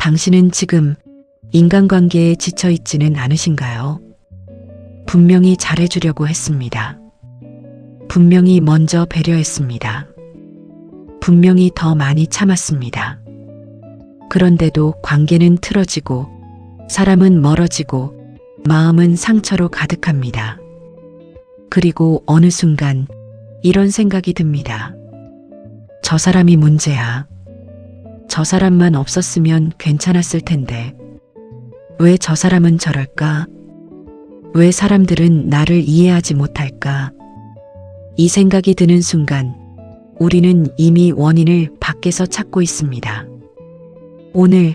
당신은 지금 인간관계에 지쳐 있지는 않으신가요? 분명히 잘해주려고 했습니다. 분명히 먼저 배려했습니다. 분명히 더 많이 참았습니다. 그런데도 관계는 틀어지고 사람은 멀어지고 마음은 상처로 가득합니다. 그리고 어느 순간 이런 생각이 듭니다. 저 사람이 문제야. 저 사람만 없었으면 괜찮았을 텐데. 왜 저 사람은 저럴까? 왜 사람들은 나를 이해하지 못할까? 이 생각이 드는 순간 우리는 이미 원인을 밖에서 찾고 있습니다. 오늘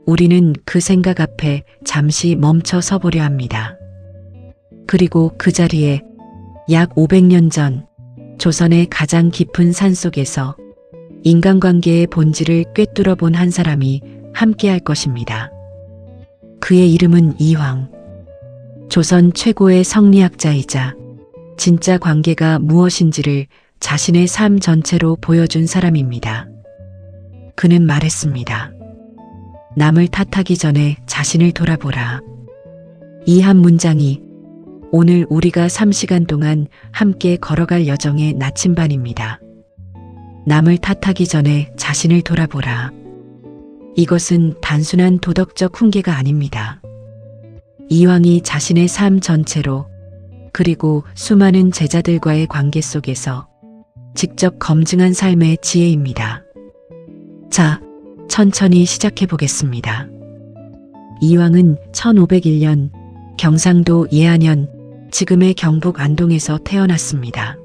우리는 그 생각 앞에 잠시 멈춰 서보려 합니다. 그리고 그 자리에 약 500년 전 조선의 가장 깊은 산속에서 인간관계의 본질을 꿰뚫어 본 한 사람이 함께할 것입니다. 그의 이름은 이황. 조선 최고의 성리학자이자 진짜 관계가 무엇인지를 자신의 삶 전체로 보여준 사람입니다. 그는 말했습니다. 남을 탓하기 전에 자신을 돌아보라. 이 한 문장이 오늘 우리가 3시간 동안 함께 걸어갈 여정의 나침반입니다. 남을 탓하기 전에 자신을 돌아보라. 이것은 단순한 도덕적 훈계가 아닙니다. 이황이 자신의 삶 전체로 그리고 수많은 제자들과의 관계 속에서 직접 검증한 삶의 지혜입니다. 자, 천천히 시작해 보겠습니다. 이황은 1501년 경상도 예안현, 지금의 경북 안동에서 태어났습니다.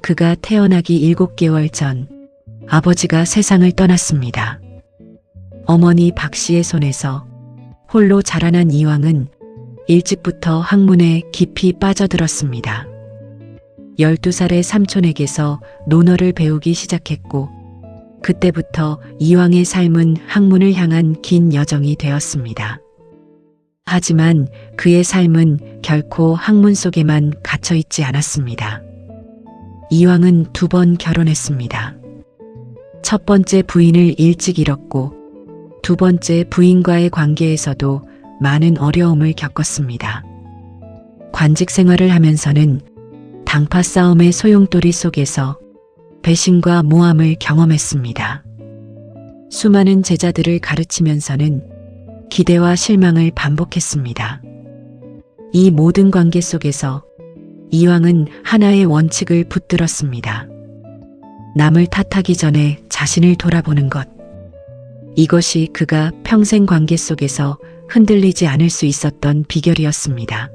그가 태어나기 7개월 전 아버지가 세상을 떠났습니다. 어머니 박씨의 손에서 홀로 자라난 이황은 일찍부터 학문에 깊이 빠져들었습니다. 12살의 삼촌에게서 논어를 배우기 시작했고 그때부터 이황의 삶은 학문을 향한 긴 여정이 되었습니다. 하지만 그의 삶은 결코 학문 속에만 갇혀 있지 않았습니다. 이황은 2번 결혼했습니다. 첫 번째 부인을 일찍 잃었고 두 번째 부인과의 관계에서도 많은 어려움을 겪었습니다. 관직 생활을 하면서는 당파 싸움의 소용돌이 속에서 배신과 모함을 경험했습니다. 수많은 제자들을 가르치면서는 기대와 실망을 반복했습니다. 이 모든 관계 속에서 이황은 하나의 원칙을 붙들었습니다. 남을 탓하기 전에 자신을 돌아보는 것. 이것이 그가 평생 관계 속에서 흔들리지 않을 수 있었던 비결이었습니다.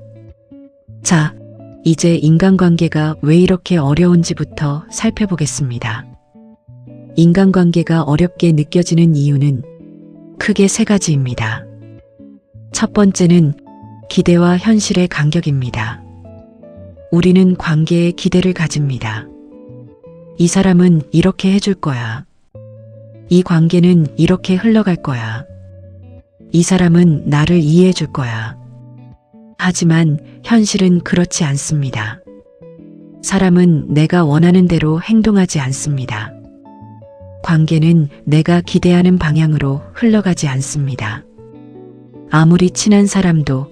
자, 이제 인간관계가 왜 이렇게 어려운지부터 살펴보겠습니다. 인간관계가 어렵게 느껴지는 이유는 크게 3가지입니다. 첫 번째는 기대와 현실의 간격입니다. 우리는 관계에 기대를 가집니다. 이 사람은 이렇게 해줄 거야. 이 관계는 이렇게 흘러갈 거야. 이 사람은 나를 이해해 줄 거야. 하지만 현실은 그렇지 않습니다. 사람은 내가 원하는 대로 행동하지 않습니다. 관계는 내가 기대하는 방향으로 흘러가지 않습니다. 아무리 친한 사람도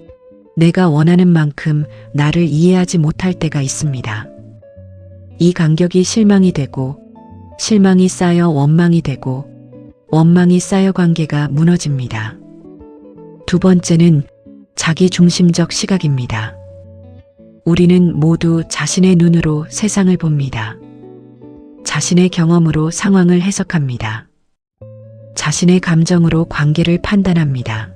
내가 원하는 만큼 나를 이해하지 못할 때가 있습니다. 이 간격이 실망이 되고 실망이 쌓여 원망이 되고 원망이 쌓여 관계가 무너집니다. 두 번째는 자기 중심적 시각입니다. 우리는 모두 자신의 눈으로 세상을 봅니다. 자신의 경험으로 상황을 해석합니다. 자신의 감정으로 관계를 판단합니다.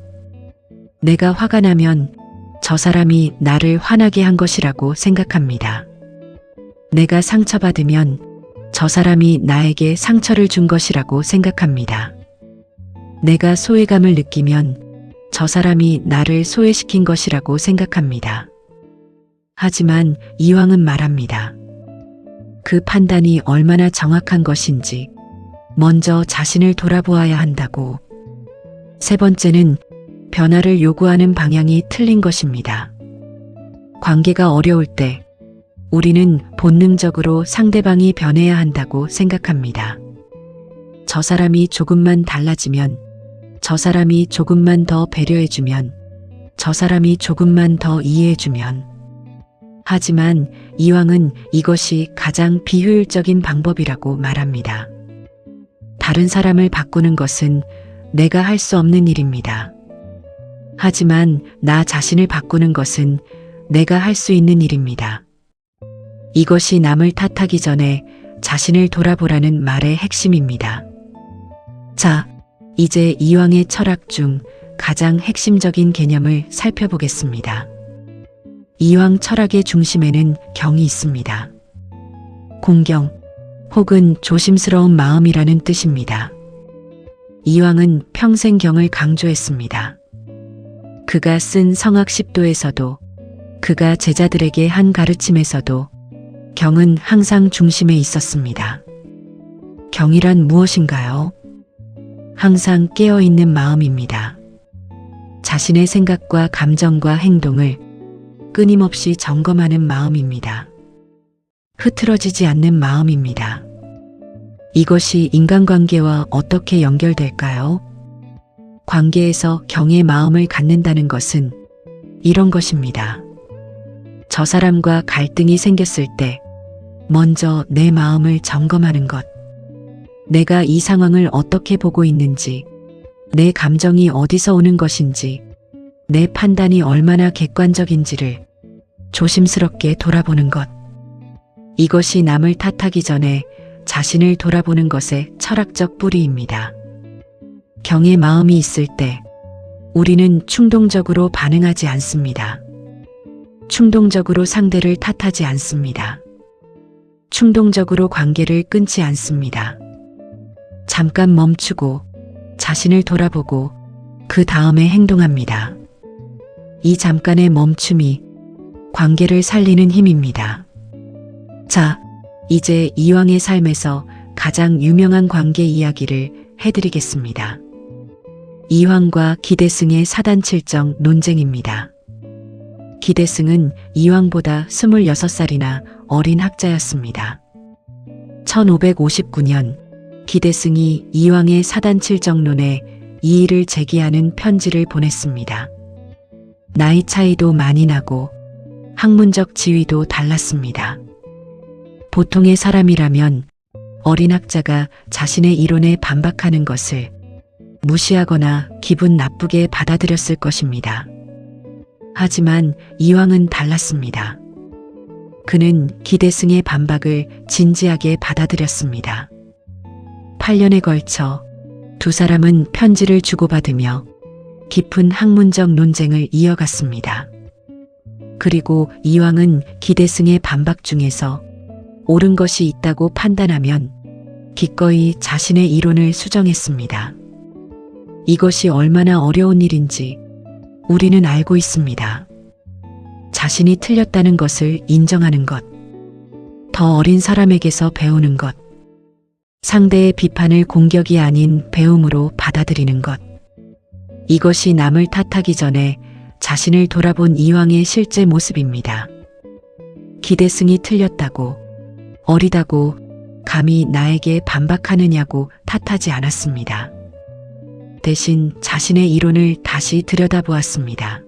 내가 화가 나면 저 사람이 나를 화나게 한 것이라고 생각합니다. 내가 상처받으면 저 사람이 나에게 상처를 준 것이라고 생각합니다. 내가 소외감을 느끼면 저 사람이 나를 소외시킨 것이라고 생각합니다. 하지만 이황은 말합니다. 그 판단이 얼마나 정확한 것인지 먼저 자신을 돌아보아야 한다고. 세 번째는 변화를 요구하는 방향이 틀린 것입니다. 관계가 어려울 때 우리는 본능적으로 상대방이 변해야 한다고 생각합니다. 저 사람이 조금만 달라지면 저 사람이 조금만 더 배려해주면, 저 사람이 조금만 더 이해해주면. 하지만 이왕은 이것이 가장 비효율적인 방법이라고 말합니다. 다른 사람을 바꾸는 것은 내가 할 수 없는 일입니다. 하지만 나 자신을 바꾸는 것은 내가 할 수 있는 일입니다. 이것이 남을 탓하기 전에 자신을 돌아보라는 말의 핵심입니다. 자, 이제 이황의 철학 중 가장 핵심적인 개념을 살펴보겠습니다. 이황 철학의 중심에는 경이 있습니다. 공경 혹은 조심스러운 마음이라는 뜻입니다. 이황은 평생 경을 강조했습니다. 그가 쓴 성학 10도에서도, 그가 제자들에게 한 가르침에서도 경은 항상 중심에 있었습니다. 경이란 무엇인가요? 항상 깨어있는 마음입니다. 자신의 생각과 감정과 행동을 끊임없이 점검하는 마음입니다. 흐트러지지 않는 마음입니다. 이것이 인간관계와 어떻게 연결될까요? 관계에서 경의 마음을 갖는다는 것은 이런 것입니다. 저 사람과 갈등이 생겼을 때 먼저 내 마음을 점검하는 것. 내가 이 상황을 어떻게 보고 있는지, 내 감정이 어디서 오는 것인지, 내 판단이 얼마나 객관적인지를 조심스럽게 돌아보는 것. 이것이 남을 탓하기 전에 자신을 돌아보는 것의 철학적 뿌리입니다. 경의 마음이 있을 때 우리는 충동적으로 반응하지 않습니다. 충동적으로 상대를 탓하지 않습니다. 충동적으로 관계를 끊지 않습니다. 잠깐 멈추고 자신을 돌아보고 그 다음에 행동합니다. 이 잠깐의 멈춤이 관계를 살리는 힘입니다. 자, 이제 이황의 삶에서 가장 유명한 관계 이야기를 해드리겠습니다. 이황과 기대승의 사단칠정 논쟁입니다. 기대승은 이황보다 26살이나 어린 학자였습니다. 1559년 기대승이 이황의 사단칠정론에 이의를 제기하는 편지를 보냈습니다. 나이 차이도 많이 나고 학문적 지위도 달랐습니다. 보통의 사람이라면 어린 학자가 자신의 이론에 반박하는 것을 무시하거나 기분 나쁘게 받아들였을 것입니다. 하지만 이황은 달랐습니다. 그는 기대승의 반박을 진지하게 받아들였습니다. 8년에 걸쳐 두 사람은 편지를 주고받으며 깊은 학문적 논쟁을 이어갔습니다. 그리고 이황은 기대승의 반박 중에서 옳은 것이 있다고 판단하면 기꺼이 자신의 이론을 수정했습니다. 이것이 얼마나 어려운 일인지 우리는 알고 있습니다. 자신이 틀렸다는 것을 인정하는 것, 더 어린 사람에게서 배우는 것, 상대의 비판을 공격이 아닌 배움으로 받아들이는 것. 이것이 남을 탓하기 전에 자신을 돌아본 이황의 실제 모습입니다. 기대승이 틀렸다고, 어리다고 감히 나에게 반박하느냐고 탓하지 않았습니다. 대신 자신의 이론을 다시 들여다보았습니다.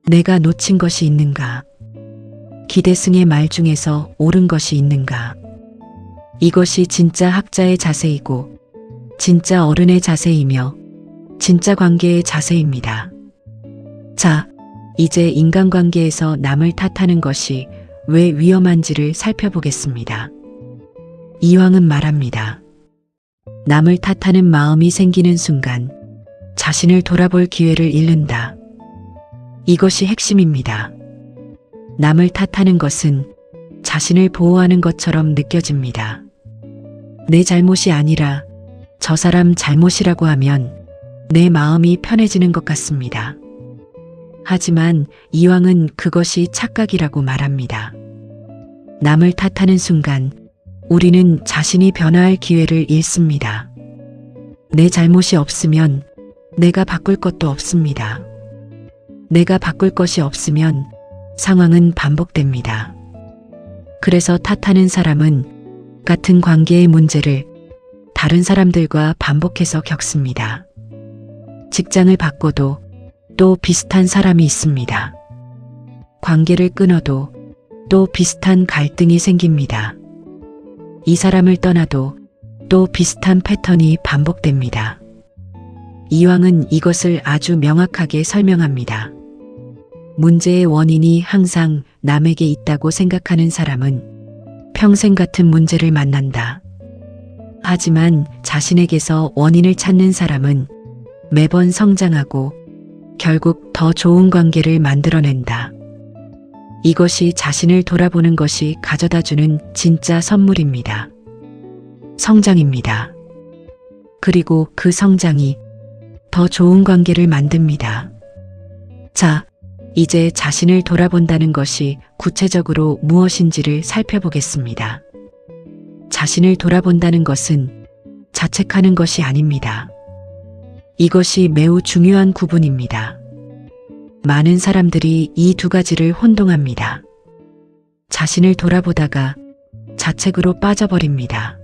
내가 놓친 것이 있는가? 기대승의 말 중에서 옳은 것이 있는가? 이것이 진짜 학자의 자세이고 진짜 어른의 자세이며 진짜 관계의 자세입니다. 자, 이제 인간관계에서 남을 탓하는 것이 왜 위험한지를 살펴보겠습니다. 이황은 말합니다. 남을 탓하는 마음이 생기는 순간 자신을 돌아볼 기회를 잃는다. 이것이 핵심입니다. 남을 탓하는 것은 자신을 보호하는 것처럼 느껴집니다. 내 잘못이 아니라 저 사람 잘못이라고 하면 내 마음이 편해지는 것 같습니다. 하지만 이황은 그것이 착각이라고 말합니다. 남을 탓하는 순간 우리는 자신이 변화할 기회를 잃습니다. 내 잘못이 없으면 내가 바꿀 것도 없습니다. 내가 바꿀 것이 없으면 상황은 반복됩니다. 그래서 탓하는 사람은 같은 관계의 문제를 다른 사람들과 반복해서 겪습니다. 직장을 바꿔도 또 비슷한 사람이 있습니다. 관계를 끊어도 또 비슷한 갈등이 생깁니다. 이 사람을 떠나도 또 비슷한 패턴이 반복됩니다. 이왕은 이것을 아주 명확하게 설명합니다. 문제의 원인이 항상 남에게 있다고 생각하는 사람은 평생 같은 문제를 만난다. 하지만 자신에게서 원인을 찾는 사람은 매번 성장하고 결국 더 좋은 관계를 만들어낸다. 이것이 자신을 돌아보는 것이 가져다주는 진짜 선물입니다. 성장입니다. 그리고 그 성장이 더 좋은 관계를 만듭니다. 자, 이제 자신을 돌아본다는 것이 구체적으로 무엇인지를 살펴보겠습니다. 자신을 돌아본다는 것은 자책하는 것이 아닙니다. 이것이 매우 중요한 구분입니다. 많은 사람들이 이 두 가지를 혼동합니다. 자신을 돌아보다가 자책으로 빠져버립니다.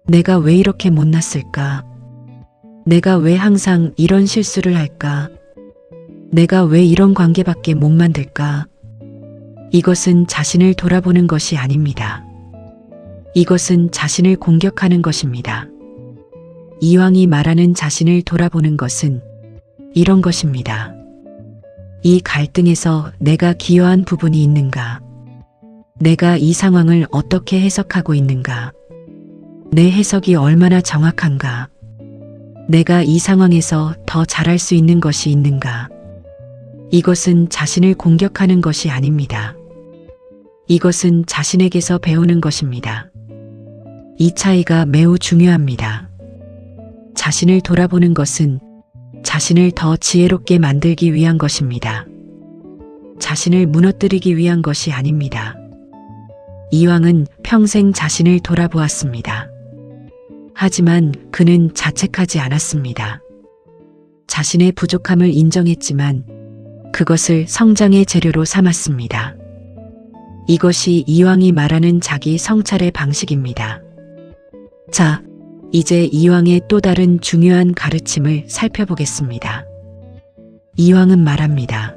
내가 왜 이렇게 못났을까? 내가 왜 항상 이런 실수를 할까? 내가 왜 이런 관계밖에 못 만들까? 이것은 자신을 돌아보는 것이 아닙니다. 이것은 자신을 공격하는 것입니다. 이왕이 말하는 자신을 돌아보는 것은 이런 것입니다. 이 갈등에서 내가 기여한 부분이 있는가? 내가 이 상황을 어떻게 해석하고 있는가? 내 해석이 얼마나 정확한가? 내가 이 상황에서 더 잘할 수 있는 것이 있는가? 이것은 자신을 공격하는 것이 아닙니다. 이것은 자신에게서 배우는 것입니다. 이 차이가 매우 중요합니다. 자신을 돌아보는 것은 자신을 더 지혜롭게 만들기 위한 것입니다. 자신을 무너뜨리기 위한 것이 아닙니다. 이왕은 평생 자신을 돌아보았습니다. 하지만 그는 자책하지 않았습니다. 자신의 부족함을 인정했지만 그것을 성장의 재료로 삼았습니다. 이것이 이왕이 말하는 자기 성찰의 방식입니다. 자, 이제 이왕의 또 다른 중요한 가르침을 살펴보겠습니다. 이왕은 말합니다.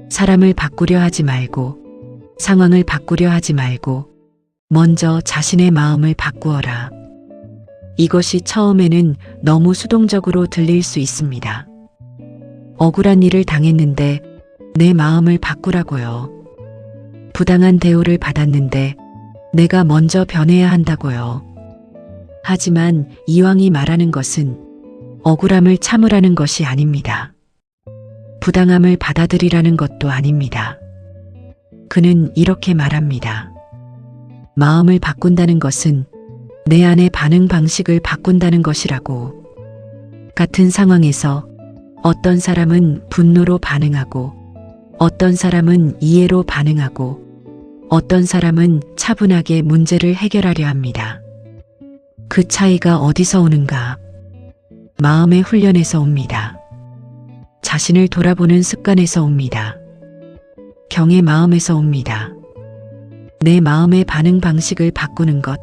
사람을 바꾸려 하지 말고, 상황을 바꾸려 하지 말고, 먼저 자신의 마음을 바꾸어라. 이것이 처음에는 너무 수동적으로 들릴 수 있습니다. 억울한 일을 당했는데 내 마음을 바꾸라고요. 부당한 대우를 받았는데 내가 먼저 변해야 한다고요. 하지만 이왕이 말하는 것은 억울함을 참으라는 것이 아닙니다. 부당함을 받아들이라는 것도 아닙니다. 그는 이렇게 말합니다. 마음을 바꾼다는 것은 내 안의 반응 방식을 바꾼다는 것이라고. 같은 상황에서 어떤 사람은 분노로 반응하고, 어떤 사람은 이해로 반응하고, 어떤 사람은 차분하게 문제를 해결하려 합니다. 그 차이가 어디서 오는가? 마음의 훈련에서 옵니다. 자신을 돌아보는 습관에서 옵니다. 경의 마음에서 옵니다. 내 마음의 반응 방식을 바꾸는 것,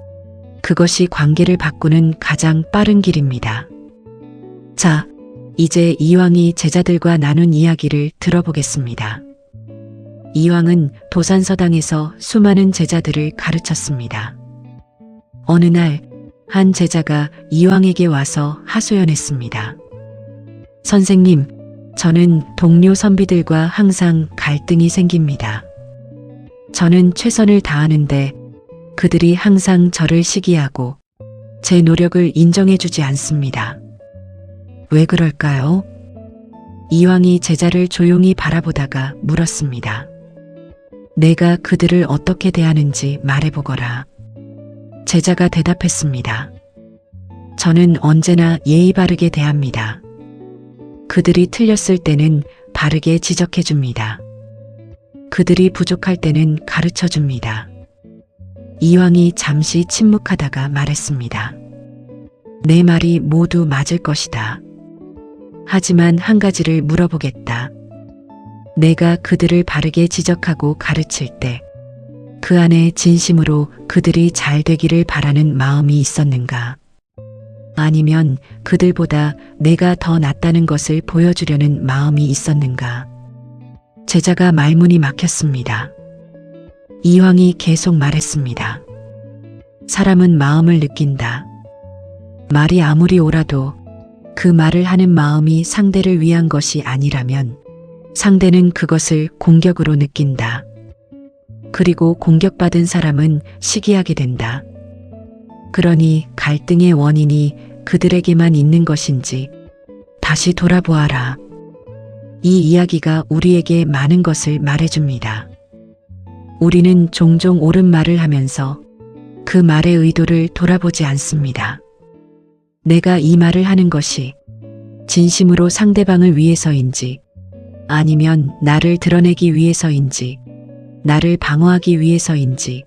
그것이 관계를 바꾸는 가장 빠른 길입니다. 자, 이제 이왕이 제자들과 나눈 이야기를 들어보겠습니다. 이왕은 도산서당에서 수많은 제자들을 가르쳤습니다. 어느 날 한 제자가 이왕에게 와서 하소연했습니다. 선생님, 저는 동료 선비들과 항상 갈등이 생깁니다. 저는 최선을 다하는데 그들이 항상 저를 시기하고 제 노력을 인정해주지 않습니다. 왜 그럴까요? 이왕이 제자를 조용히 바라보다가 물었습니다. 내가 그들을 어떻게 대하는지 말해보거라. 제자가 대답했습니다. 저는 언제나 예의 바르게 대합니다. 그들이 틀렸을 때는 바르게 지적해줍니다. 그들이 부족할 때는 가르쳐줍니다. 이왕이 잠시 침묵하다가 말했습니다. 내 말이 모두 맞을 것이다. 하지만 한 가지를 물어보겠다. 내가 그들을 바르게 지적하고 가르칠 때 그 안에 진심으로 그들이 잘 되기를 바라는 마음이 있었는가? 아니면 그들보다 내가 더 낫다는 것을 보여주려는 마음이 있었는가? 제자가 말문이 막혔습니다. 이황이 계속 말했습니다. 사람은 마음을 느낀다. 말이 아무리 옳아도 그 말을 하는 마음이 상대를 위한 것이 아니라면 상대는 그것을 공격으로 느낀다. 그리고 공격받은 사람은 시기하게 된다. 그러니 갈등의 원인이 그들에게만 있는 것인지 다시 돌아보아라. 이 이야기가 우리에게 많은 것을 말해줍니다. 우리는 종종 옳은 말을 하면서 그 말의 의도를 돌아보지 않습니다. 내가 이 말을 하는 것이 진심으로 상대방을 위해서인지 아니면 나를 드러내기 위해서인지 나를 방어하기 위해서인지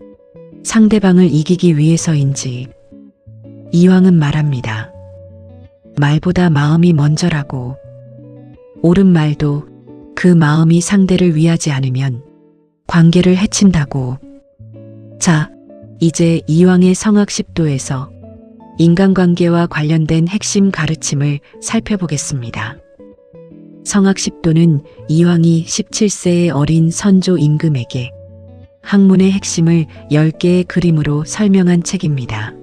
상대방을 이기기 위해서인지 이황은 말합니다. 말보다 마음이 먼저라고. 옳은 말도 그 마음이 상대를 위하지 않으면 관계를 해친다고. 자, 이제 이황의 성학10도에서 인간관계와 관련된 핵심 가르침을 살펴보겠습니다. 성학10도는 이황이 17세의 어린 선조 임금에게 학문의 핵심을 10개의 그림으로 설명한 책입니다.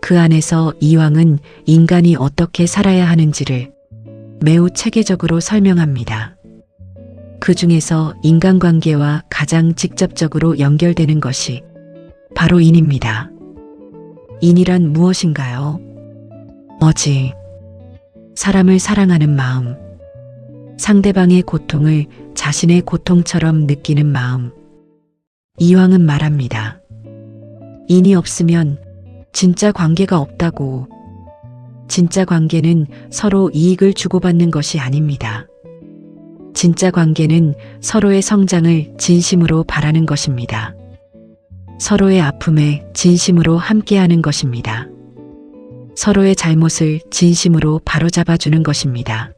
그 안에서 이황은 인간이 어떻게 살아야 하는지를 매우 체계적으로 설명합니다. 그 중에서 인간관계와 가장 직접적으로 연결되는 것이 바로 인입니다. 인이란 무엇인가요? 어지. 사람을 사랑하는 마음. 상대방의 고통을 자신의 고통처럼 느끼는 마음. 이황은 말합니다. 인이 없으면 진짜 관계가 없다고. 진짜 관계는 서로 이익을 주고받는 것이 아닙니다. 진짜 관계는 서로의 성장을 진심으로 바라는 것입니다. 서로의 아픔에 진심으로 함께하는 것입니다. 서로의 잘못을 진심으로 바로잡아주는 것입니다.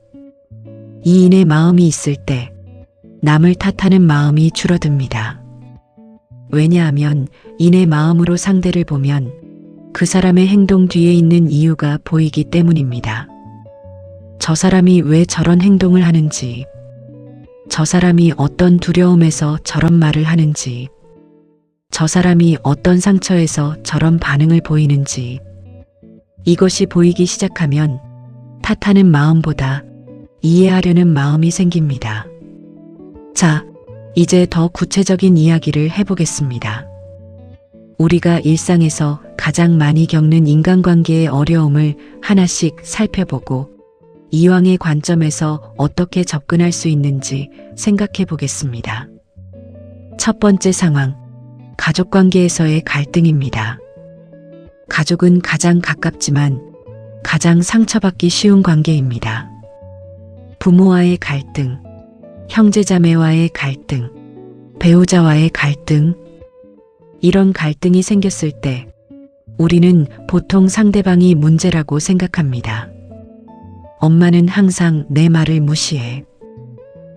이인의 마음이 있을 때 남을 탓하는 마음이 줄어듭니다. 왜냐하면 인의 마음으로 상대를 보면 그 사람의 행동 뒤에 있는 이유가 보이기 때문입니다. 저 사람이 왜 저런 행동을 하는지, 저 사람이 어떤 두려움에서 저런 말을 하는지, 저 사람이 어떤 상처에서 저런 반응을 보이는지, 이것이 보이기 시작하면 탓하는 마음보다 이해하려는 마음이 생깁니다. 자, 이제 더 구체적인 이야기를 해보겠습니다. 우리가 일상에서 가장 많이 겪는 인간관계의 어려움을 하나씩 살펴보고 이황의 관점에서 어떻게 접근할 수 있는지 생각해 보겠습니다. 첫 번째 상황, 가족관계에서의 갈등입니다. 가족은 가장 가깝지만 가장 상처받기 쉬운 관계입니다. 부모와의 갈등, 형제자매와의 갈등, 배우자와의 갈등. 이런 갈등이 생겼을 때 우리는 보통 상대방이 문제라고 생각합니다. 엄마는 항상 내 말을 무시해.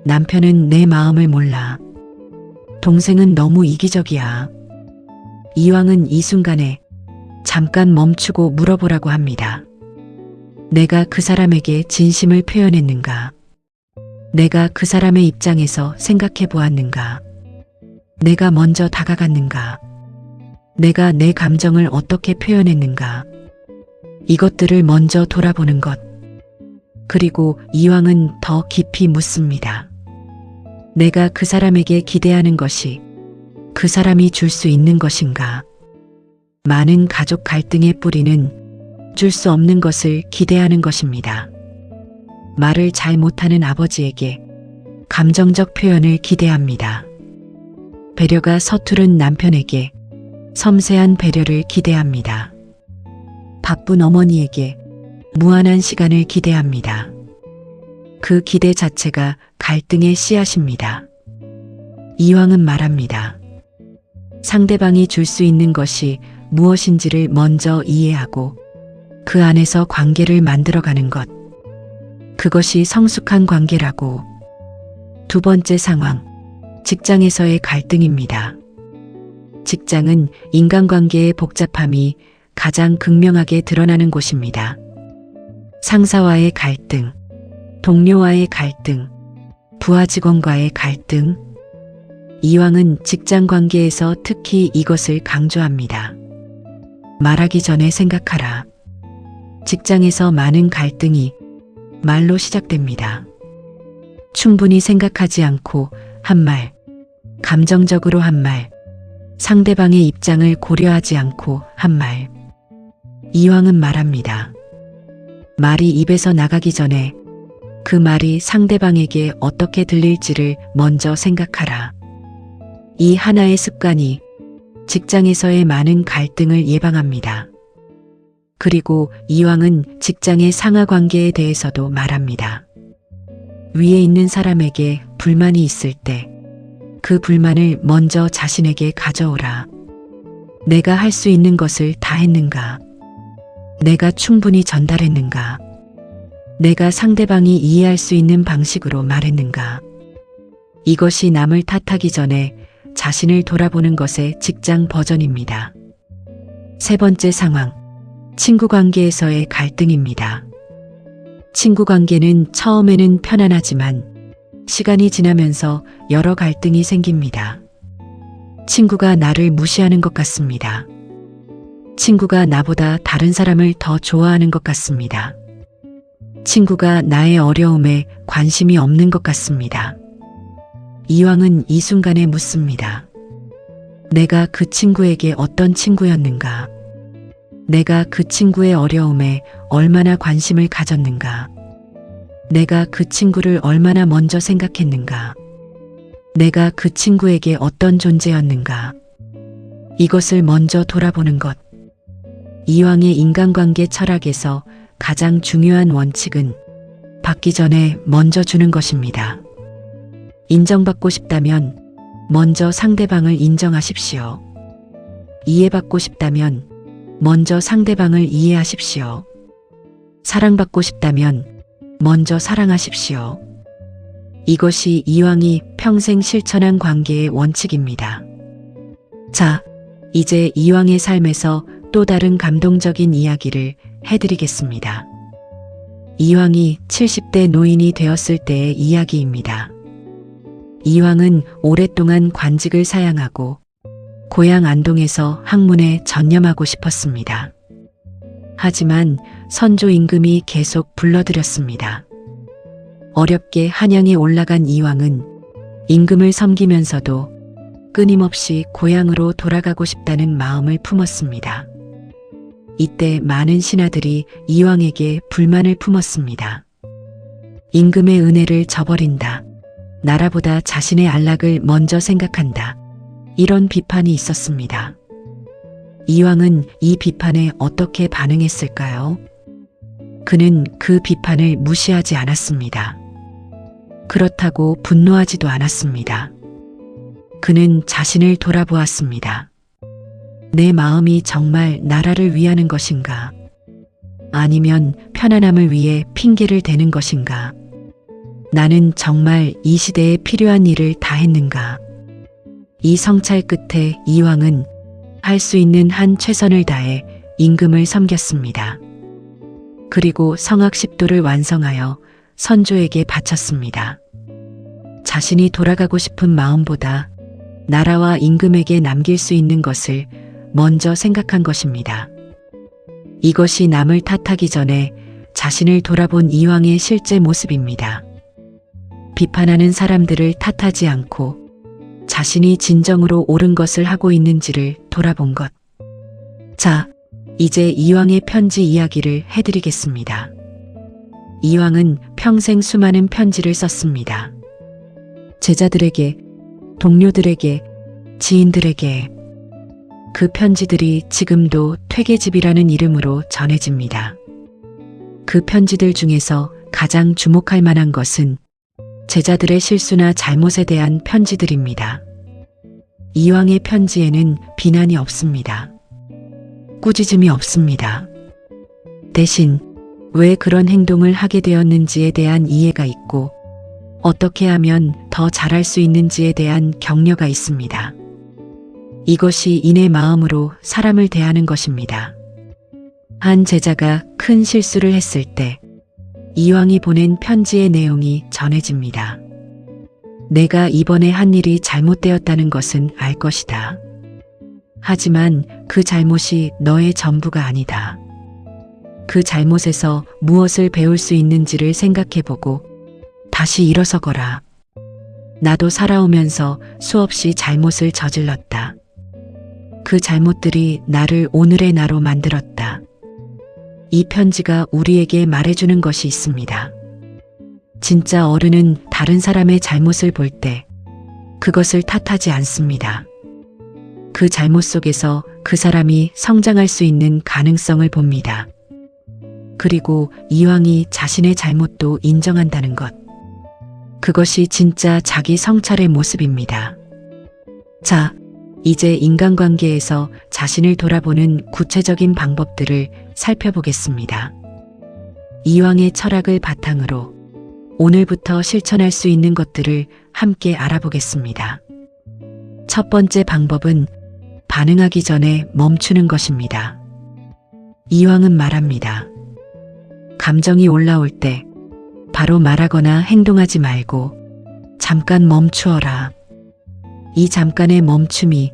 남편은 내 마음을 몰라. 동생은 너무 이기적이야. 이황은 이 순간에 잠깐 멈추고 물어보라고 합니다. 내가 그 사람에게 진심을 표현했는가? 내가 그 사람의 입장에서 생각해 보았는가? 내가 먼저 다가갔는가? 내가 내 감정을 어떻게 표현했는가? 이것들을 먼저 돌아보는 것. 그리고 이황은 더 깊이 묻습니다. 내가 그 사람에게 기대하는 것이 그 사람이 줄 수 있는 것인가? 많은 가족 갈등의 뿌리는 줄 수 없는 것을 기대하는 것입니다. 말을 잘 못하는 아버지에게 감정적 표현을 기대합니다. 배려가 서투른 남편에게 섬세한 배려를 기대합니다. 바쁜 어머니에게 무한한 시간을 기대합니다. 그 기대 자체가 갈등의 씨앗입니다. 이황은 말합니다. 상대방이 줄 수 있는 것이 무엇인지를 먼저 이해하고 그 안에서 관계를 만들어가는 것. 그것이 성숙한 관계라고. 두 번째 상황, 직장에서의 갈등입니다. 직장은 인간관계의 복잡함이 가장 극명하게 드러나는 곳입니다. 상사와의 갈등, 동료와의 갈등, 부하 직원과의 갈등. 이황은 직장 관계에서 특히 이것을 강조합니다. 말하기 전에 생각하라. 직장에서 많은 갈등이 말로 시작됩니다. 충분히 생각하지 않고 한 말, 감정적으로 한 말, 상대방의 입장을 고려하지 않고 한 말. 이황은 말합니다. 말이 입에서 나가기 전에 그 말이 상대방에게 어떻게 들릴지를 먼저 생각하라. 이 하나의 습관이 직장에서의 많은 갈등을 예방합니다. 그리고 이황은 직장의 상하 관계에 대해서도 말합니다. 위에 있는 사람에게 불만이 있을 때 그 불만을 먼저 자신에게 가져오라. 내가 할 수 있는 것을 다 했는가? 내가 충분히 전달했는가? 내가 상대방이 이해할 수 있는 방식으로 말했는가? 이것이 남을 탓하기 전에 자신을 돌아보는 것의 직장 버전입니다. 세 번째 상황, 친구 관계에서의 갈등입니다. 친구 관계는 처음에는 편안하지만 시간이 지나면서 여러 갈등이 생깁니다. 친구가 나를 무시하는 것 같습니다. 친구가 나보다 다른 사람을 더 좋아하는 것 같습니다. 친구가 나의 어려움에 관심이 없는 것 같습니다. 이황은 이 순간에 묻습니다. 내가 그 친구에게 어떤 친구였는가? 내가 그 친구의 어려움에 얼마나 관심을 가졌는가? 내가 그 친구를 얼마나 먼저 생각했는가? 내가 그 친구에게 어떤 존재였는가? 이것을 먼저 돌아보는 것. 이황의 인간관계 철학에서 가장 중요한 원칙은 받기 전에 먼저 주는 것입니다. 인정받고 싶다면 먼저 상대방을 인정하십시오. 이해받고 싶다면 먼저 상대방을 이해하십시오. 사랑받고 싶다면 먼저 사랑하십시오. 이것이 이황이 평생 실천한 관계의 원칙입니다. 자, 이제 이황의 삶에서 또 다른 감동적인 이야기를 해드리겠습니다. 이황이 70대 노인이 되었을 때의 이야기입니다. 이황은 오랫동안 관직을 사양하고 고향 안동에서 학문에 전념하고 싶었습니다. 하지만 선조 임금이 계속 불러들였습니다. 어렵게 한양에 올라간 이황은 임금을 섬기면서도 끊임없이 고향으로 돌아가고 싶다는 마음을 품었습니다. 이때 많은 신하들이 이황에게 불만을 품었습니다. 임금의 은혜를 저버린다. 나라보다 자신의 안락을 먼저 생각한다. 이런 비판이 있었습니다. 이황은 이 비판에 어떻게 반응했을까요? 그는 그 비판을 무시하지 않았습니다. 그렇다고 분노하지도 않았습니다. 그는 자신을 돌아보았습니다. 내 마음이 정말 나라를 위하는 것인가? 아니면 편안함을 위해 핑계를 대는 것인가? 나는 정말 이 시대에 필요한 일을 다 했는가? 이 성찰 끝에 이황은 할 수 있는 한 최선을 다해 임금을 섬겼습니다. 그리고 성악 10도를 완성하여 선조에게 바쳤습니다. 자신이 돌아가고 싶은 마음보다 나라와 임금에게 남길 수 있는 것을 먼저 생각한 것입니다. 이것이 남을 탓하기 전에 자신을 돌아본 이황의 실제 모습입니다. 비판하는 사람들을 탓하지 않고 자신이 진정으로 옳은 것을 하고 있는지를 돌아본 것. 자, 이제 이황의 편지 이야기를 해드리겠습니다. 이황은 평생 수많은 편지를 썼습니다. 제자들에게, 동료들에게, 지인들에게. 그 편지들이 지금도 퇴계집이라는 이름으로 전해집니다. 그 편지들 중에서 가장 주목할 만한 것은 제자들의 실수나 잘못에 대한 편지들입니다. 이황의 편지에는 비난이 없습니다. 꾸짖음이 없습니다. 대신 왜 그런 행동을 하게 되었는지에 대한 이해가 있고 어떻게 하면 더 잘할 수 있는지에 대한 격려가 있습니다. 이것이 인의 마음으로 사람을 대하는 것입니다. 한 제자가 큰 실수를 했을 때 이왕이 보낸 편지의 내용이 전해집니다. 내가 이번에 한 일이 잘못되었다는 것은 알 것이다. 하지만 그 잘못이 너의 전부가 아니다. 그 잘못에서 무엇을 배울 수 있는지를 생각해보고 다시 일어서거라. 나도 살아오면서 수없이 잘못을 저질렀다. 그 잘못들이 나를 오늘의 나로 만들었다. 이 편지가 우리에게 말해주는 것이 있습니다. 진짜 어른은 다른 사람의 잘못을 볼 때 그것을 탓하지 않습니다. 그 잘못 속에서 그 사람이 성장할 수 있는 가능성을 봅니다. 그리고 이왕이 자신의 잘못도 인정한다는 것. 그것이 진짜 자기 성찰의 모습입니다. 자, 이제 인간관계에서 자신을 돌아보는 구체적인 방법들을 살펴보겠습니다. 이왕의 철학을 바탕으로 오늘부터 실천할 수 있는 것들을 함께 알아보겠습니다. 첫 번째 방법은 반응하기 전에 멈추는 것입니다. 이왕은 말합니다. 감정이 올라올 때 바로 말하거나 행동하지 말고 잠깐 멈추어라. 이 잠깐의 멈춤이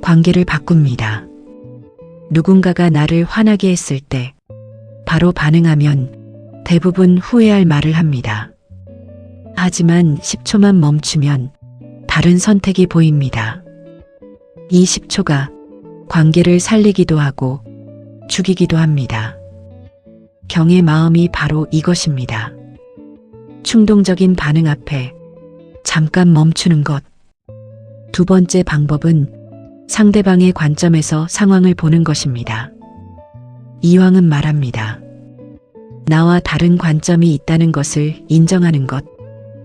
관계를 바꿉니다. 누군가가 나를 화나게 했을 때 바로 반응하면 대부분 후회할 말을 합니다. 하지만 10초만 멈추면 다른 선택이 보입니다. 이 10초가 관계를 살리기도 하고 죽이기도 합니다. 경의 마음이 바로 이것입니다. 충동적인 반응 앞에 잠깐 멈추는 것. 두 번째 방법은 상대방의 관점에서 상황을 보는 것입니다. 이왕은 말합니다. 나와 다른 관점이 있다는 것을 인정하는 것.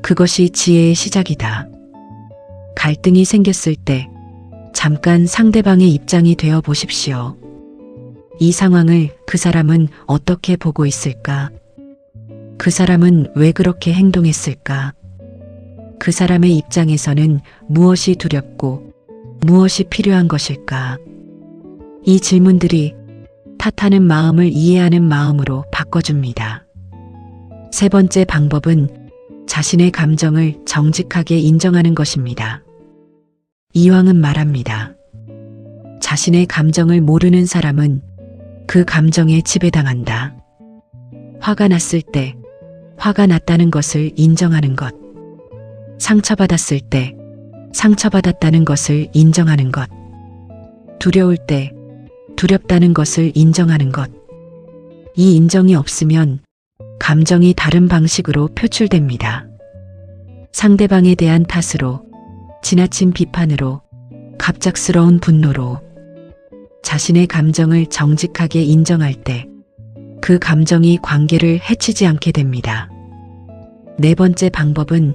그것이 지혜의 시작이다. 갈등이 생겼을 때 잠깐 상대방의 입장이 되어 보십시오. 이 상황을 그 사람은 어떻게 보고 있을까? 그 사람은 왜 그렇게 행동했을까? 그 사람의 입장에서는 무엇이 두렵고 무엇이 필요한 것일까? 이 질문들이 탓하는 마음을 이해하는 마음으로 바꿔줍니다. 세 번째 방법은 자신의 감정을 정직하게 인정하는 것입니다. 이왕은 말합니다. 자신의 감정을 모르는 사람은 그 감정에 지배당한다. 화가 났을 때 화가 났다는 것을 인정하는 것. 상처받았을 때 상처받았다는 것을 인정하는 것. 두려울 때 두렵다는 것을 인정하는 것. 이 인정이 없으면 감정이 다른 방식으로 표출됩니다. 상대방에 대한 탓으로, 지나친 비판으로, 갑작스러운 분노로. 자신의 감정을 정직하게 인정할 때 그 감정이 관계를 해치지 않게 됩니다. 네 번째 방법은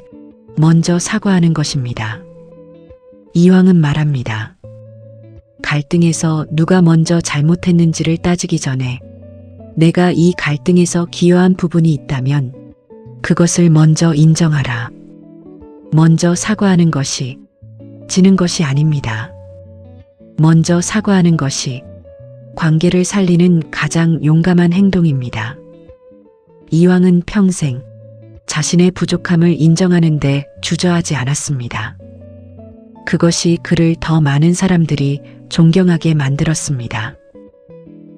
먼저 사과하는 것입니다. 이왕은 말합니다. 갈등에서 누가 먼저 잘못했는지를 따지기 전에 내가 이 갈등에서 기여한 부분이 있다면 그것을 먼저 인정하라. 먼저 사과하는 것이 지는 것이 아닙니다. 먼저 사과하는 것이 관계를 살리는 가장 용감한 행동입니다. 이왕은 평생 자신의 부족함을 인정하는데 주저하지 않았습니다. 그것이 그를 더 많은 사람들이 존경하게 만들었습니다.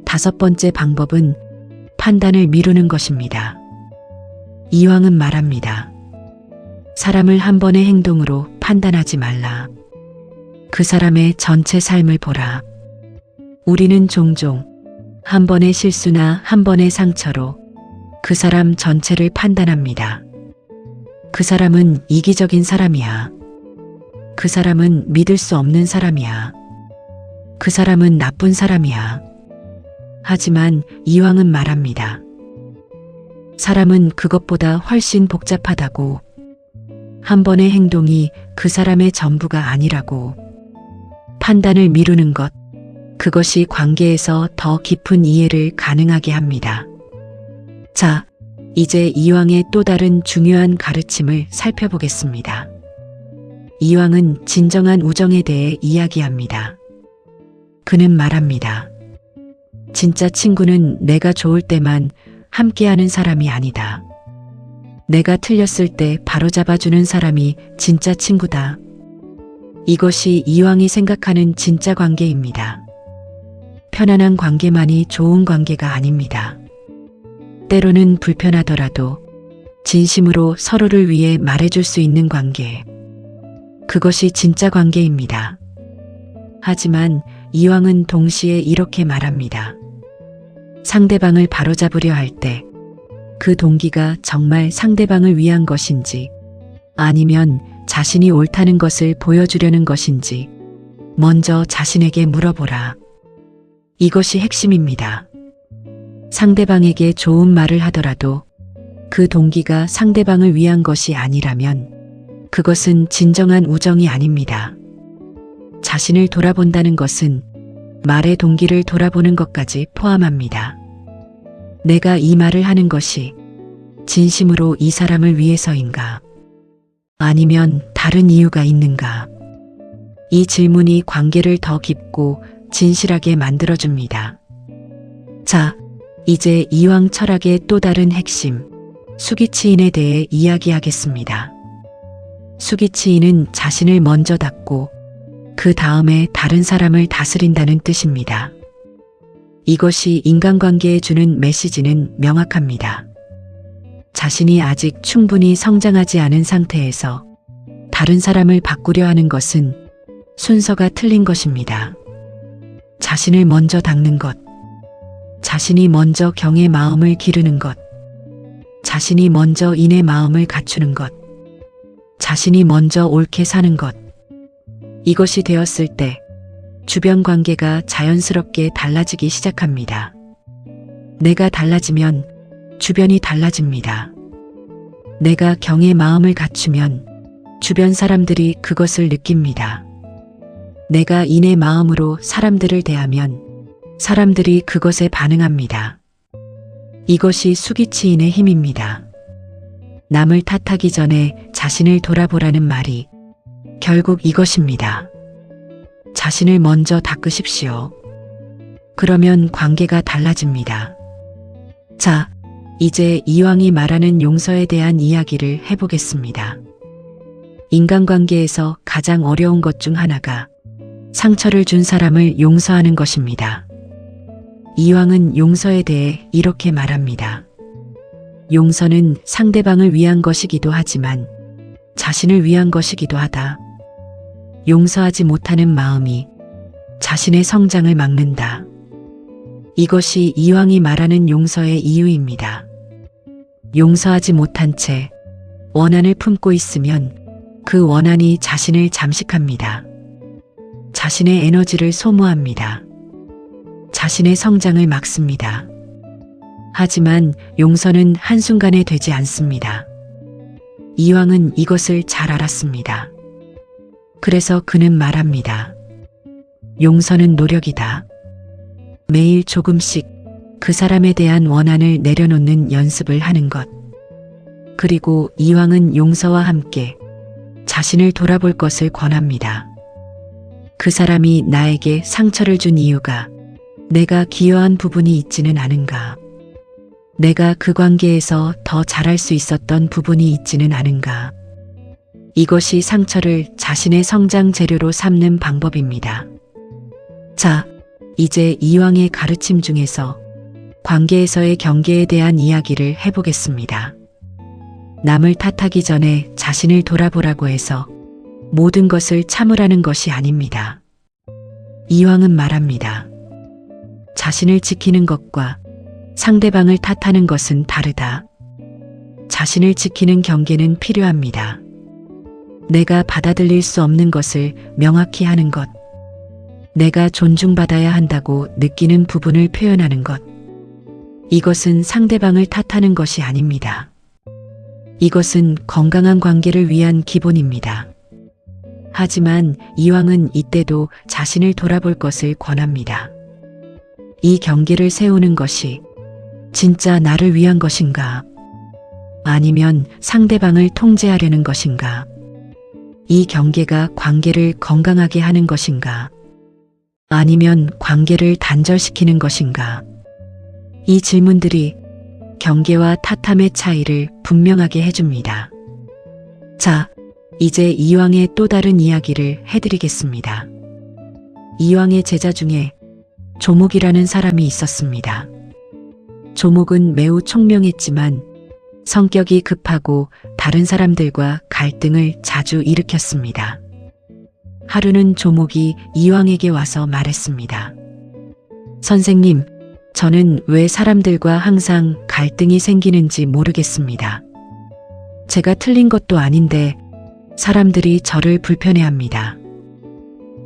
다섯 번째 방법은 판단을 미루는 것입니다. 이왕은 말합니다. 사람을 한 번의 행동으로 판단하지 말라. 그 사람의 전체 삶을 보라. 우리는 종종 한 번의 실수나 한 번의 상처로 그 사람 전체를 판단합니다. 그 사람은 이기적인 사람이야. 그 사람은 믿을 수 없는 사람이야. 그 사람은 나쁜 사람이야. 하지만 이왕은 말합니다. 사람은 그것보다 훨씬 복잡하다고. 한 번의 행동이 그 사람의 전부가 아니라고. 판단을 미루는 것, 그것이 관계에서 더 깊은 이해를 가능하게 합니다. 자, 이제 이왕의 또 다른 중요한 가르침을 살펴보겠습니다. 이왕은 진정한 우정에 대해 이야기합니다. 그는 말합니다. 진짜 친구는 내가 좋을 때만 함께하는 사람이 아니다. 내가 틀렸을 때 바로잡아주는 사람이 진짜 친구다. 이것이 이왕이 생각하는 진짜 관계입니다. 편안한 관계만이 좋은 관계가 아닙니다. 때로는 불편하더라도 진심으로 서로를 위해 말해줄 수 있는 관계. 그것이 진짜 관계입니다. 하지만 이왕은 동시에 이렇게 말합니다. 상대방을 바로잡으려 할 때 그 동기가 정말 상대방을 위한 것인지 아니면 자신이 옳다는 것을 보여주려는 것인지 먼저 자신에게 물어보라. 이것이 핵심입니다. 상대방에게 좋은 말을 하더라도 그 동기가 상대방을 위한 것이 아니라면 그것은 진정한 우정이 아닙니다. 자신을 돌아본다는 것은 말의 동기를 돌아보는 것까지 포함합니다. 내가 이 말을 하는 것이 진심으로 이 사람을 위해서인가? 아니면 다른 이유가 있는가? 이 질문이 관계를 더 깊고 진실하게 만들어줍니다. 자, 이제 이왕 철학의 또 다른 핵심, 수기치인에 대해 이야기하겠습니다. 수기치인은 자신을 먼저 닦고 그 다음에 다른 사람을 다스린다는 뜻입니다. 이것이 인간관계에 주는 메시지는 명확합니다. 자신이 아직 충분히 성장하지 않은 상태에서 다른 사람을 바꾸려 하는 것은 순서가 틀린 것입니다. 자신을 먼저 닦는 것, 자신이 먼저 경의 마음을 기르는 것, 자신이 먼저 인의 마음을 갖추는 것, 자신이 먼저 옳게 사는 것. 이것이 되었을 때 주변 관계가 자연스럽게 달라지기 시작합니다. 내가 달라지면 주변이 달라집니다. 내가 경의 마음을 갖추면 주변 사람들이 그것을 느낍니다. 내가 인의 마음으로 사람들을 대하면 사람들이 그것에 반응합니다. 이것이 수기치인의 힘입니다. 남을 탓하기 전에 자신을 돌아보라는 말이 결국 이것입니다. 자신을 먼저 닦으십시오. 그러면 관계가 달라집니다. 자, 이제 이왕이 말하는 용서에 대한 이야기를 해보겠습니다. 인간관계에서 가장 어려운 것 중 하나가 상처를 준 사람을 용서하는 것입니다. 이왕은 용서에 대해 이렇게 말합니다. 용서는 상대방을 위한 것이기도 하지만 자신을 위한 것이기도 하다. 용서하지 못하는 마음이 자신의 성장을 막는다. 이것이 이왕이 말하는 용서의 이유입니다. 용서하지 못한 채 원한을 품고 있으면 그 원한이 자신을 잠식합니다. 자신의 에너지를 소모합니다. 자신의 성장을 막습니다. 하지만 용서는 한순간에 되지 않습니다. 이왕은 이것을 잘 알았습니다. 그래서 그는 말합니다. 용서는 노력이다. 매일 조금씩 그 사람에 대한 원한을 내려놓는 연습을 하는 것. 그리고 이왕은 용서와 함께 자신을 돌아볼 것을 권합니다. 그 사람이 나에게 상처를 준 이유가 내가 기여한 부분이 있지는 않은가? 내가 그 관계에서 더 잘할 수 있었던 부분이 있지는 않은가? 이것이 상처를 자신의 성장 재료로 삼는 방법입니다. 자, 이제 이왕의 가르침 중에서 관계에서의 경계에 대한 이야기를 해보겠습니다. 남을 탓하기 전에 자신을 돌아보라고 해서 모든 것을 참으라는 것이 아닙니다. 이왕은 말합니다. 자신을 지키는 것과 상대방을 탓하는 것은 다르다. 자신을 지키는 경계는 필요합니다. 내가 받아들일 수 없는 것을 명확히 하는 것. 내가 존중받아야 한다고 느끼는 부분을 표현하는 것. 이것은 상대방을 탓하는 것이 아닙니다. 이것은 건강한 관계를 위한 기본입니다. 하지만 이왕은 이때도 자신을 돌아볼 것을 권합니다. 이 경계를 세우는 것이 진짜 나를 위한 것인가? 아니면 상대방을 통제하려는 것인가? 이 경계가 관계를 건강하게 하는 것인가? 아니면 관계를 단절시키는 것인가? 이 질문들이 경계와 타탐의 차이를 분명하게 해줍니다. 자, 이제 이왕의 또 다른 이야기를 해드리겠습니다. 이왕의 제자 중에 조목이라는 사람이 있었습니다. 조목은 매우 총명했지만 성격이 급하고 다른 사람들과 갈등을 자주 일으켰습니다. 하루는 조목이 이왕에게 와서 말했습니다. 선생님, 저는 왜 사람들과 항상 갈등이 생기는지 모르겠습니다. 제가 틀린 것도 아닌데 사람들이 저를 불편해합니다.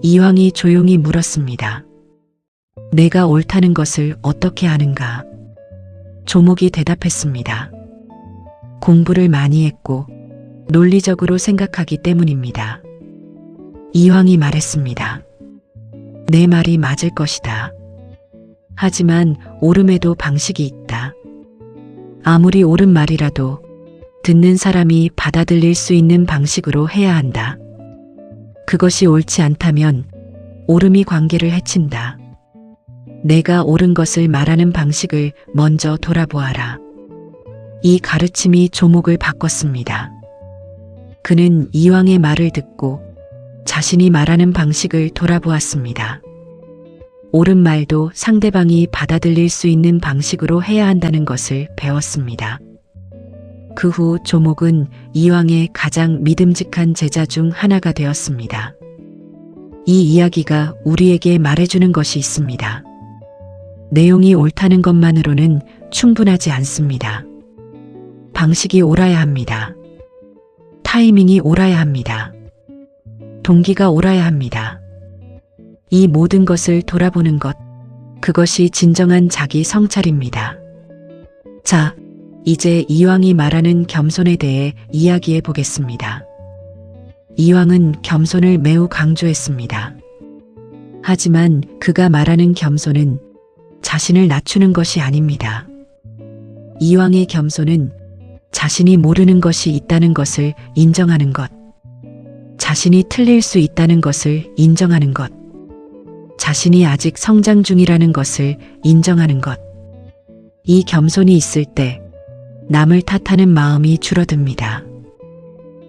이왕이 조용히 물었습니다. 내가 옳다는 것을 어떻게 아는가? 조목이 대답했습니다. 공부를 많이 했고 논리적으로 생각하기 때문입니다. 이왕이 말했습니다. 내 말이 맞을 것이다. 하지만 옳음에도 방식이 있다. 아무리 옳은 말이라도 듣는 사람이 받아들일 수 있는 방식으로 해야 한다. 그것이 옳지 않다면 옳음이 관계를 해친다. 내가 옳은 것을 말하는 방식을 먼저 돌아보아라. 이 가르침이 조목을 바꿨습니다. 그는 이왕의 말을 듣고 자신이 말하는 방식을 돌아보았습니다. 옳은 말도 상대방이 받아들일 수 있는 방식으로 해야 한다는 것을 배웠습니다. 그 후 조목은 이왕의 가장 믿음직한 제자 중 하나가 되었습니다. 이 이야기가 우리에게 말해주는 것이 있습니다. 내용이 옳다는 것만으로는 충분하지 않습니다. 방식이 옳아야 합니다. 타이밍이 옳아야 합니다. 동기가 옳아야 합니다. 이 모든 것을 돌아보는 것, 그것이 진정한 자기 성찰입니다. 자, 이제 이왕이 말하는 겸손에 대해 이야기해 보겠습니다. 이왕은 겸손을 매우 강조했습니다. 하지만 그가 말하는 겸손은 자신을 낮추는 것이 아닙니다. 이왕의 겸손은 자신이 모르는 것이 있다는 것을 인정하는 것, 자신이 틀릴 수 있다는 것을 인정하는 것, 자신이 아직 성장 중이라는 것을 인정하는 것. 이 겸손이 있을 때 남을 탓하는 마음이 줄어듭니다.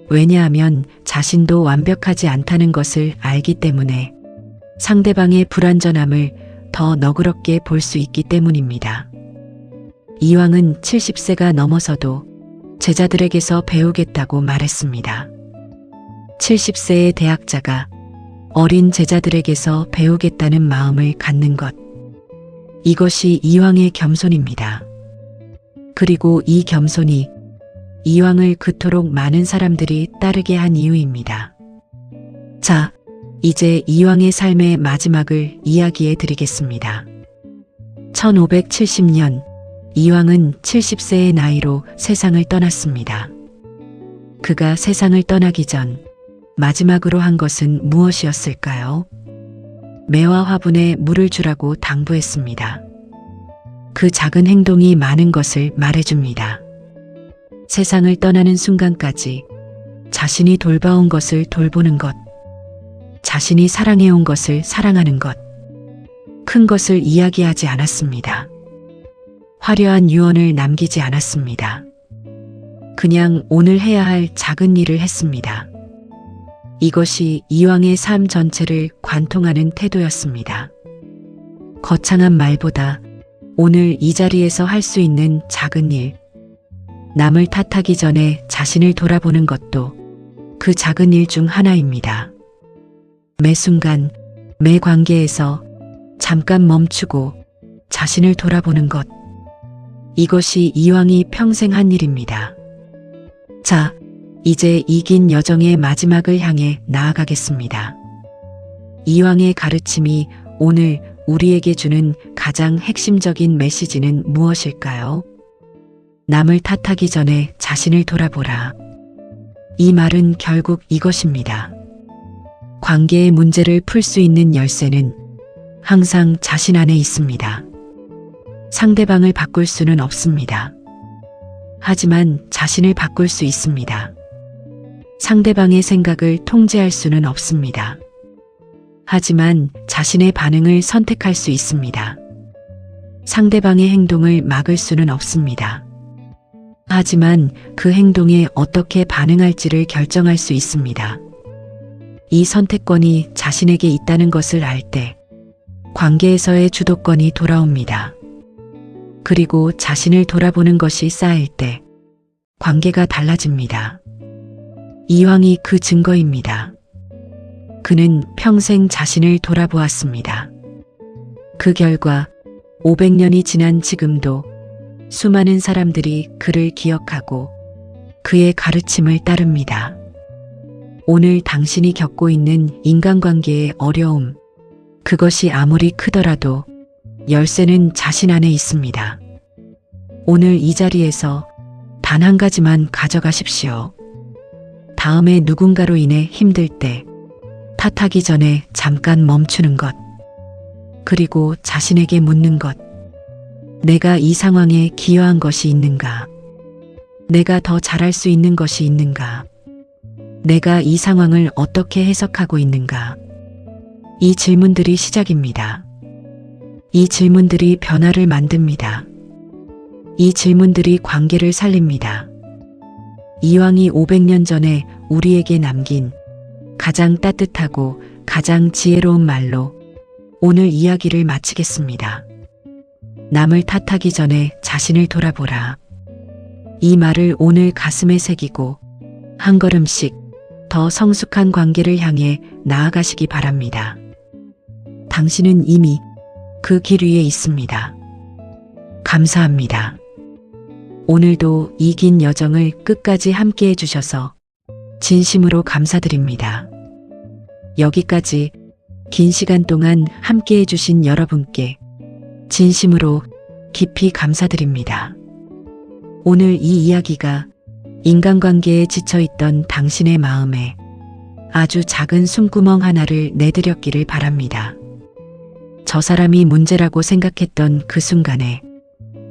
왜냐하면 자신도 완벽하지 않다는 것을 알기 때문에 상대방의 불완전함을 더 너그럽게 볼 수 있기 때문입니다. 이왕은 70세가 넘어서도 제자들에게서 배우겠다고 말했습니다. 70세의 대학자가 어린 제자들에게서 배우겠다는 마음을 갖는 것. 이것이 이왕의 겸손입니다. 그리고 이 겸손이 이왕을 그토록 많은 사람들이 따르게 한 이유입니다. 자, 이제 이왕의 삶의 마지막을 이야기해 드리겠습니다. 1570년 이왕은 70세의 나이로 세상을 떠났습니다. 그가 세상을 떠나기 전 마지막으로 한 것은 무엇이었을까요? 매와 화분에 물을 주라고 당부했습니다. 그 작은 행동이 많은 것을 말해줍니다. 세상을 떠나는 순간까지 자신이 돌봐온 것을 돌보는 것, 자신이 사랑해온 것을 사랑하는 것, 큰 것을 이야기하지 않았습니다. 화려한 유언을 남기지 않았습니다. 그냥 오늘 해야 할 작은 일을 했습니다. 이것이 이왕의 삶 전체를 관통하는 태도였습니다. 거창한 말보다 오늘 이 자리에서 할 수 있는 작은 일, 남을 탓하기 전에 자신을 돌아보는 것도 그 작은 일 중 하나입니다. 매 순간, 매 관계에서 잠깐 멈추고 자신을 돌아보는 것. 이것이 이왕이 평생 한 일입니다. 자, 이제 이 긴 여정의 마지막을 향해 나아가겠습니다. 이왕의 가르침이 오늘 우리에게 주는 가장 핵심적인 메시지는 무엇일까요? 남을 탓하기 전에 자신을 돌아보라. 이 말은 결국 이것입니다. 관계의 문제를 풀 수 있는 열쇠는 항상 자신 안에 있습니다. 상대방을 바꿀 수는 없습니다. 하지만 자신을 바꿀 수 있습니다. 상대방의 생각을 통제할 수는 없습니다. 하지만 자신의 반응을 선택할 수 있습니다. 상대방의 행동을 막을 수는 없습니다. 하지만 그 행동에 어떻게 반응할지를 결정할 수 있습니다. 이 선택권이 자신에게 있다는 것을 알 때 관계에서의 주도권이 돌아옵니다. 그리고 자신을 돌아보는 것이 쌓일 때 관계가 달라집니다. 이황이 그 증거입니다. 그는 평생 자신을 돌아보았습니다. 그 결과 500년이 지난 지금도 수많은 사람들이 그를 기억하고 그의 가르침을 따릅니다. 오늘 당신이 겪고 있는 인간관계의 어려움, 그것이 아무리 크더라도 열쇠는 자신 안에 있습니다. 오늘 이 자리에서 단 한 가지만 가져가십시오. 다음에 누군가로 인해 힘들 때 탓하기 전에 잠깐 멈추는 것, 그리고 자신에게 묻는 것. 내가 이 상황에 기여한 것이 있는가? 내가 더 잘할 수 있는 것이 있는가? 내가 이 상황을 어떻게 해석하고 있는가? 이 질문들이 시작입니다. 이 질문들이 변화를 만듭니다. 이 질문들이 관계를 살립니다. 이황이 500년 전에 우리에게 남긴 가장 따뜻하고 가장 지혜로운 말로 오늘 이야기를 마치겠습니다. 남을 탓하기 전에 자신을 돌아보라. 이 말을 오늘 가슴에 새기고 한 걸음씩 더 성숙한 관계를 향해 나아가시기 바랍니다. 당신은 이미 그 길 위에 있습니다. 감사합니다. 오늘도 이 긴 여정을 끝까지 함께 해주셔서 진심으로 감사드립니다. 여기까지 긴 시간 동안 함께 해주신 여러분께 진심으로 깊이 감사드립니다. 오늘 이 이야기가 인간관계에 지쳐있던 당신의 마음에 아주 작은 숨구멍 하나를 내드렸기를 바랍니다. 저 사람이 문제라고 생각했던 그 순간에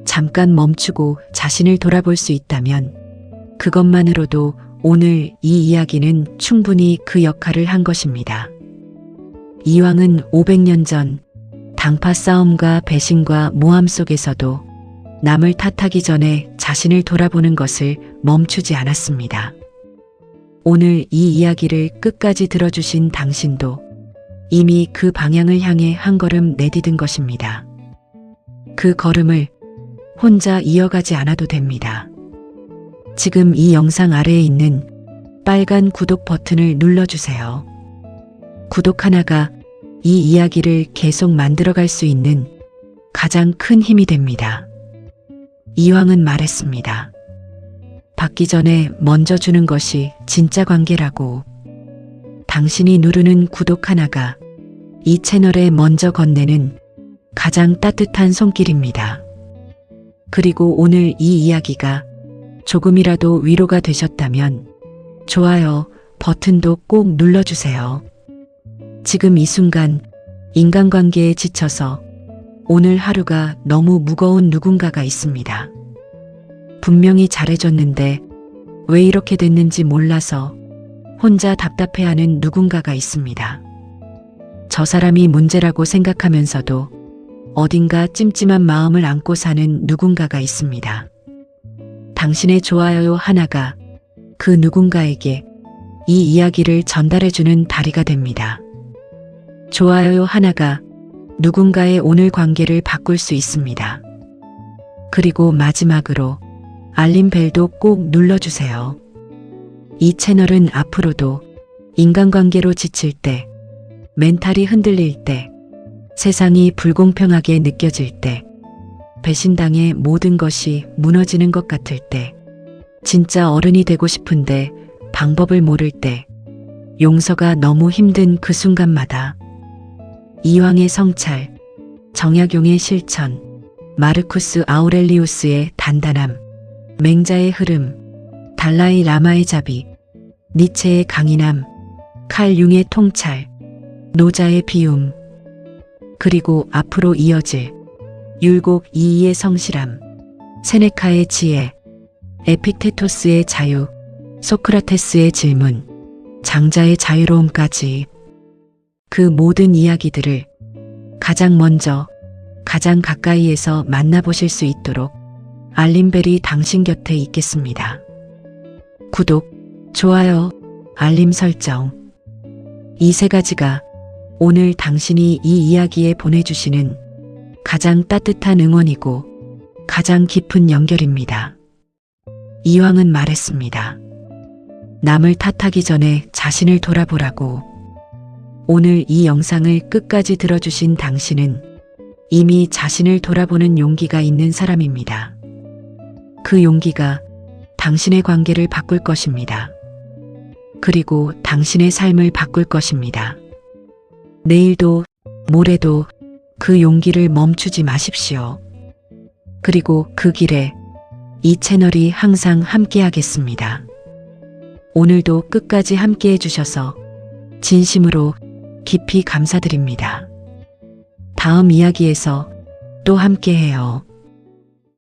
잠깐 멈추고 자신을 돌아볼 수 있다면 그것만으로도 오늘 이 이야기는 충분히 그 역할을 한 것입니다. 이황은 500년 전 당파 싸움과 배신과 모함 속에서도 남을 탓하기 전에 자신을 돌아보는 것을 멈추지 않았습니다. 오늘 이 이야기를 끝까지 들어주신 당신도 이미 그 방향을 향해 한 걸음 내디딘 것입니다. 그 걸음을 혼자 이어가지 않아도 됩니다. 지금 이 영상 아래에 있는 빨간 구독 버튼을 눌러주세요. 구독 하나가 이 이야기를 계속 만들어갈 수 있는 가장 큰 힘이 됩니다. 이황은 말했습니다. 받기 전에 먼저 주는 것이 진짜 관계라고. 당신이 누르는 구독 하나가 이 채널에 먼저 건네는 가장 따뜻한 손길입니다. 그리고 오늘 이 이야기가 조금이라도 위로가 되셨다면 좋아요 버튼도 꼭 눌러주세요. 지금 이 순간 인간관계에 지쳐서 오늘 하루가 너무 무거운 누군가가 있습니다. 분명히 잘해줬는데 왜 이렇게 됐는지 몰라서 혼자 답답해하는 누군가가 있습니다. 저 사람이 문제라고 생각하면서도 어딘가 찜찜한 마음을 안고 사는 누군가가 있습니다. 당신의 좋아요 하나가 그 누군가에게 이 이야기를 전달해주는 다리가 됩니다. 좋아요 하나가 누군가의 오늘 관계를 바꿀 수 있습니다. 그리고 마지막으로 알림벨도 꼭 눌러주세요. 이 채널은 앞으로도 인간관계로 지칠 때, 멘탈이 흔들릴 때, 세상이 불공평하게 느껴질 때, 배신당해 모든 것이 무너지는 것 같을 때, 진짜 어른이 되고 싶은데 방법을 모를 때, 용서가 너무 힘든 그 순간마다 이황의 성찰, 정약용의 실천, 마르쿠스 아우렐리우스의 단단함, 맹자의 흐름, 달라이 라마의 자비, 니체의 강인함, 칼 융의 통찰, 노자의 비움, 그리고 앞으로 이어질 율곡 이이의 성실함, 세네카의 지혜, 에픽테토스의 자유, 소크라테스의 질문, 장자의 자유로움까지 그 모든 이야기들을 가장 먼저, 가장 가까이에서 만나보실 수 있도록 알림벨이 당신 곁에 있겠습니다. 구독, 좋아요, 알림 설정. 이 세 가지가 오늘 당신이 이 이야기에 보내주시는 가장 따뜻한 응원이고 가장 깊은 연결입니다. 이황은 말했습니다. 남을 탓하기 전에 자신을 돌아보라고. 오늘 이 영상을 끝까지 들어주신 당신은 이미 자신을 돌아보는 용기가 있는 사람입니다. 그 용기가 당신의 관계를 바꿀 것입니다. 그리고 당신의 삶을 바꿀 것입니다. 내일도 모레도 그 용기를 멈추지 마십시오. 그리고 그 길에 이 채널이 항상 함께하겠습니다. 오늘도 끝까지 함께해 주셔서 진심으로 깊이 감사드립니다. 다음 이야기에서 또 함께해요.